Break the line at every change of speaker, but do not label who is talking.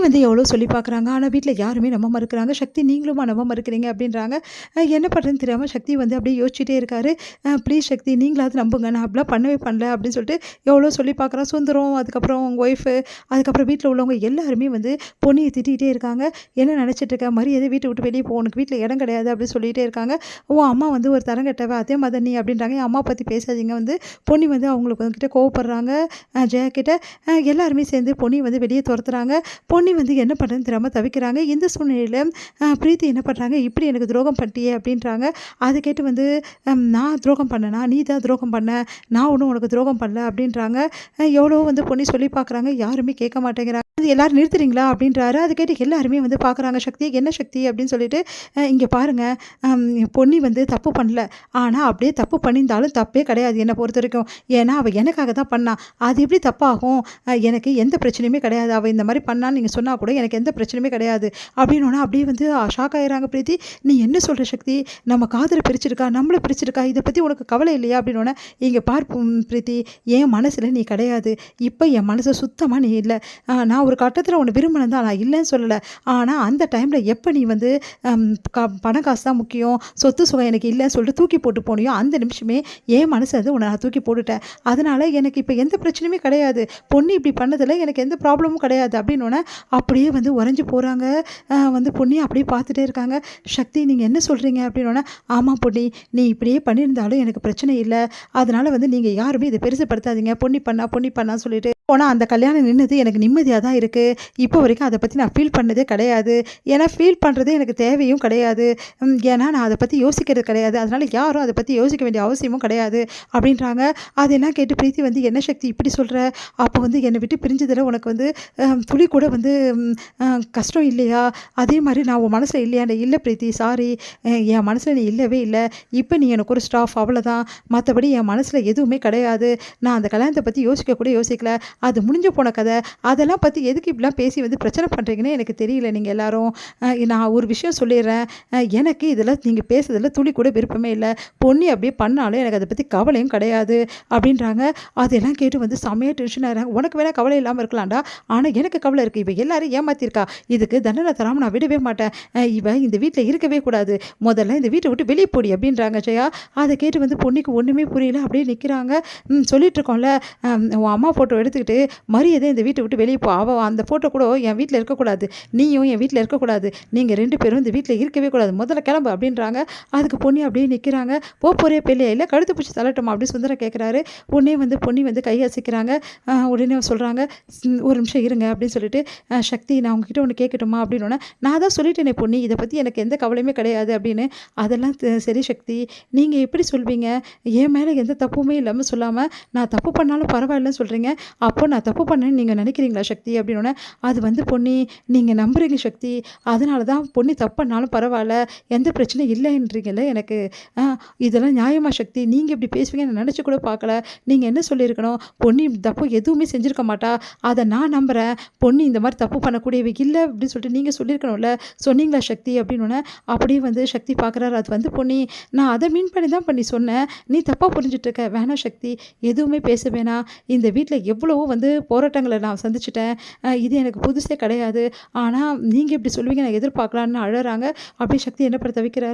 வந்து எவ்வளோ சொல்லி பார்க்குறாங்க. ஆனா வீட்ல யாருமே நம்ப மறுக்கிறாங்க. "சக்தி நீங்களுமா நம்ப மறுக்கிறீங்க?" அப்படின்றாங்க. என்ன பண்ணுறதுன்னு தெரியாம சக்தி வந்து அப்படியே யோசிச்சுட்டே இருக்காரு. ப்ளீஸ் சக்தி நீங்களாவது நம்புங்க. நான் அப்படிலாம் பண்ணவே பண்ணல." அப்படின்னு சொல்லிட்டு எவ்வளோ சொல்லி பார்க்குறான். சுந்தரம், அதுக்கப்புறம் அவங்க ஒய்ஃபு, அதுக்கப்புறம் வீட்ல உள்ளவங்க எல்லாருமே வந்து பொன்னிய திட்டிகிட்டே இருக்காங்க. "என்ன நினச்சிட்டு இருக்க? மரியாதையா வீட்ட விட்டு வெளிய போ. உனக்கு வீட்ல இடம் கிடையாது." அப்படின்னு சொல்லிட்டே இருக்காங்க. "உன் அம்மா வந்து ஒரு தரங்கெட்டவ. அதே மாதிரி நீ." அப்படின்றாங்க. "என் அம்மா பத்தி பேசாதீங்க." வந்து பொன்னி வந்து அவங்களுக்கு கிட்ட கோவப்படுறாங்க. ஜெயா கிட்ட. எல்லாருமே சேர்ந்து பொன்னிய வந்து வெளிய துரத்துறாங்க. பொன்னி வந்து என்ன பண்ணுறதுன்னு தெரியாம தவிக்கிறாங்க. இந்த சூழ்நிலையில பிரீத்தி என்ன பண்ணுறாங்க, "இப்படி எனக்கு துரோகம் பண்ணிட்டியே." அப்படின்றாங்க. அதை கேட்டு வந்து "நான் துரோகம் பண்ணேனா? நீ தான் துரோகம் பண்ண. நான் ஒண்ணும் உனக்கு துரோகம் பண்ணல." அப்படின்றாங்க. எவ்வளவோ வந்து பொன்னி சொல்லி பார்க்குறாங்க. யாருமே கேட்க மாட்டேங்கிறாங்க. "அது எல்லாரும் நிறுத்துறீங்களா?" அப்படின்றாரு. அதை கேட்டு எல்லாருமே வந்து பார்க்குறாங்க. "சக்தி என்ன சக்தி?" அப்படின்னு சொல்லிட்டு. "இங்க பாருங்க, பொன்னி வந்து தப்பு பண்ணல. ஆனா அப்படியே தப்பு பண்ணியிருந்தாலும் தப்பே கிடையாது என்னை பொறுத்தவரைக்கும். ஏன்னா அவ எனக்காக தான் பண்ணா. அது எப்படி தப்பாகும்? எனக்கு எந்த பிரச்சனையுமே கிடையாது. அவ இந்த மாரி பண்ணான்னு நீங்க சொன்னா கூட எனக்கு எந்த பிரச்சனையுமே கிடையாது." அப்படின்னோன அப்படியே வந்து ஷாக் ஆயிடுறாங்க பிரீத்தி. "நீ என்ன சொல்ற சக்தி? நம்ம காதல பிரிச்சிருக்கா, நம்மள பிரிச்சிருக்கா. இத பத்தி உனக்கு கவலை இல்லையா?" அப்படின்னோன, "இங்க பார் பிரீத்தி, என் மனசுல நீ கிடையாது. இப்ப என் மனசுல சுத்தமா நீ இல்ல. நான் ஒரு கட்டத்துல உன்ன விரும்பினேன் தான். நான் இல்லன்னு சொல்லல. ஆனா அந்த டைம்ல எப்ப நீ வந்து அம் பணம் காசு தான் முக்கியம், சொத்து சுகம் எனக்கு இல்லன்னு சொல்லிட்டு தூக்கி போட்டு போனியோ, அந்த நிமிஷமே என் மனசு அது உன்ன நான் தூக்கி போட்டுட்டேன். அதனால எனக்கு இப்ப எந்த பிரச்சனையுமே கிடையாது. பொன்னி இப்படி பண்ணதுல எனக்கு எந்த ப்ராப்ளமும் கிடையாது." அப்படின்னோன அப்படியே வந்து உறைஞ்சு போறாங்க. வந்து பொன்னிய அப்படியே பார்த்துட்டே இருக்காங்க. "சக்தி நீங்க என்ன சொல்றீங்க?" அப்படின்னோன, "ஆமா பொன்னி, நீ இப்படியே பண்ணியிருந்தாலும் எனக்கு பிரச்சனை இல்ல. அதனால வந்து நீங்க யாருமே இத பெருசுப்படுத்தாதீங்க. பொன்னி பண்ணா, பொன்னி பண்ணான்னு சொல்லிட்டு போனா அந்த கல்யாணம் நின்னது எனக்கு நிம்மதியா தான் இருக்கு. இப்போ வரைக்கும் அத பத்தி நான் ஃபீல் பண்ணதே கிடையாது. ஏன்னா ஃபீல் பண்றது எனக்கு தேவையும் கிடையாது. ஏன்னா நான் அத பத்தி யோசிக்கிறது கிடையாது. அதனால யாரும் அத பத்தி யோசிக்க வேண்டிய அவசியமும் கிடையாது." அப்படின்றாங்க. அதெல்லாம் கேட்டு பிரீத்தி வந்து, "என்ன சக்தி இப்படி சொல்ற? அப்போ வந்து என்னை விட்டு பிரிஞ்சதுல உனக்கு வந்து துளி கூட வந்து கஷ்டம் இல்லையா? அதே மாரி நான் உன் மனசுல இல்லையான்னு." "இல்ல பிரீத்தி, சாரி. என் மனசுல நீ இல்லவே இல்ல. இப்ப நீ எனக்கு ஒரு ஸ்டாஃப் அவ்வளோதான். மத்தபடி என் மனசுல எதுவுமே கிடையாது. நான் அந்த கல்யாணத்த பத்தி யோசிக்க கூட யோசிக்கல. அது முடிஞ்சு போன கதை. அதெல்லாம் பத்தி எதுக்கு இப்படிலாம் பேசி வந்து பிரச்சனை பண்றீங்கன்னு எனக்கு தெரியல நீங்க எல்லாரும். நான் ஒரு விஷயம் சொல்லிடுறேன். எனக்கு இதெல்லாம் நீங்க பேசுறதுல துளி கூட விருப்பமே இல்ல. பொன்னி அப்படியே பண்ணாலும் எனக்கு அத பத்தி கவலையும் கிடையாது." அப்படின்றாங்க. அதெல்லாம் கேட்டு வந்து செமையா டென்ஷன் ஆயிடுறாங்க. "உனக்கு வேணா கவலை இல்லாம இருக்கலாம்டா. ஆனா எனக்கு கவலை இருக்கு. இவ எல்லாரையும் ஏமாத்தியிருக்கா. இதுக்கு தண்டனை தராம நான் விடவே மாட்டேன். இவ இந்த வீட்ல இருக்கவே கூடாது. முதல்ல இந்த வீட்ட விட்டு வெளிய போடி." அப்படின்றாங்க ஜெயா. அத கேட்டு வந்து பொன்னிக்கு ஒண்ணுமே புரியல. அப்படியே நிக்கிறாங்க. சொல்லிட்டு இருக்கோம்ல, உன் அம்மா ஃபோட்டோ எடுத்துக்கிட்டு மரியாதையா இந்த வீட்ட விட்டு வெளிய போ. அவ அந்த ஃபோட்டோ கூட என் வீட்ல இருக்கக்கூடாது. நீயும் என் வீட்ல இருக்கக்கூடாது. நீங்க 2 பேரும் இந்த வீட்ல இருக்கவே கூடாது. முதல்ல கிளம்பு." அப்படின்றாங்க. அதுக்கு பொன்னி அப்படியே நிக்கிறாங்க. "போறியா இல்லையா? இல்ல கழுத்து பிடிச்சு தள்ளட்டுமா?" அப்படின்னு சுந்தரம் கேட்குறாரு. உடனே வந்து பொன்னி வந்து கை அசைக்கிறாங்க. உடனே சொல்றாங்க, "ஒரு நிமிஷம் இருங்க." அப்படின்னு சொல்லிட்டு, "சக்தி நான் உங்ககிட்ட ஒண்ணு கேட்கட்டுமா?" அப்படின்னோன, "நான் தான் சொல்லிட்டேனே பொன்னி, இத பத்தி எனக்கு எந்த கவலையுமே கிடையாது." அப்படின்னு. "அதெல்லாம் சரி சக்தி, நீங்க எப்படி சொல்வீங்க? என் மேல எந்த தப்புமே இல்லாம சொல்லாம, நான் தப்பு பண்ணாலும் பரவாயில்லன்னு சொல்றீங்க. அப்போ நான் தப்பு பண்ணேன்னு நீங்க நினைக்கிறீங்களா சக்தி?" அப்படின்னோன, "அது வந்து பொன்னி, நீங்க நம்புறீங்க சக்தி. அதனால தான் பொன்னி தப்பு பண்ணாலும் பரவால்ல, எந்த பிரச்சனையும் இல்லைன்றீங்கல்ல எனக்கு. இதெல்லாம் நியாயமா சக்தி? நீங்க இப்படி பேசுவீங்கன்னு நான் நினைச்சு கூட பார்க்கல. நீங்க என்ன சொல்லியிருக்கணும்? பொன்னி தப்பு எதுவுமே செஞ்சிருக்க மாட்டா. அத நான் நம்புறேன். பொன்னி இந்த மாரி தப்பு பண்ணக்கூடியவ இல்ல அப்படின்னு சொல்லிட்டு நீங்க சொல்லியிருக்கணும்ல. சொன்னீங்களா சக்தி?" அப்படின்னோன, அப்படியே வந்து சக்தி பார்க்குறாரு. "அது வந்து பொன்னி, நான் அத மீன் பண்ணி தான் பண்ணி சொன்னேன். நீ தப்பா புரிஞ்சுட்டு இருக்க. வேணாம் சக்தி, எதுவுமே பேச வேணாம். இந்த வீட்ல எவ்வளவோ வந்து போராட்டங்கள நான் சந்திச்சுட்டேன். இது எனக்கு புதுசே கிடையாது. ஆனா நீங்க இப்படி சொல்லுவீங்க நான் எதிர்பார்க்கலான்னு." அழறாங்க. அப்படியே சக்தி என்ன பண்ண தவிக்கிறாரு.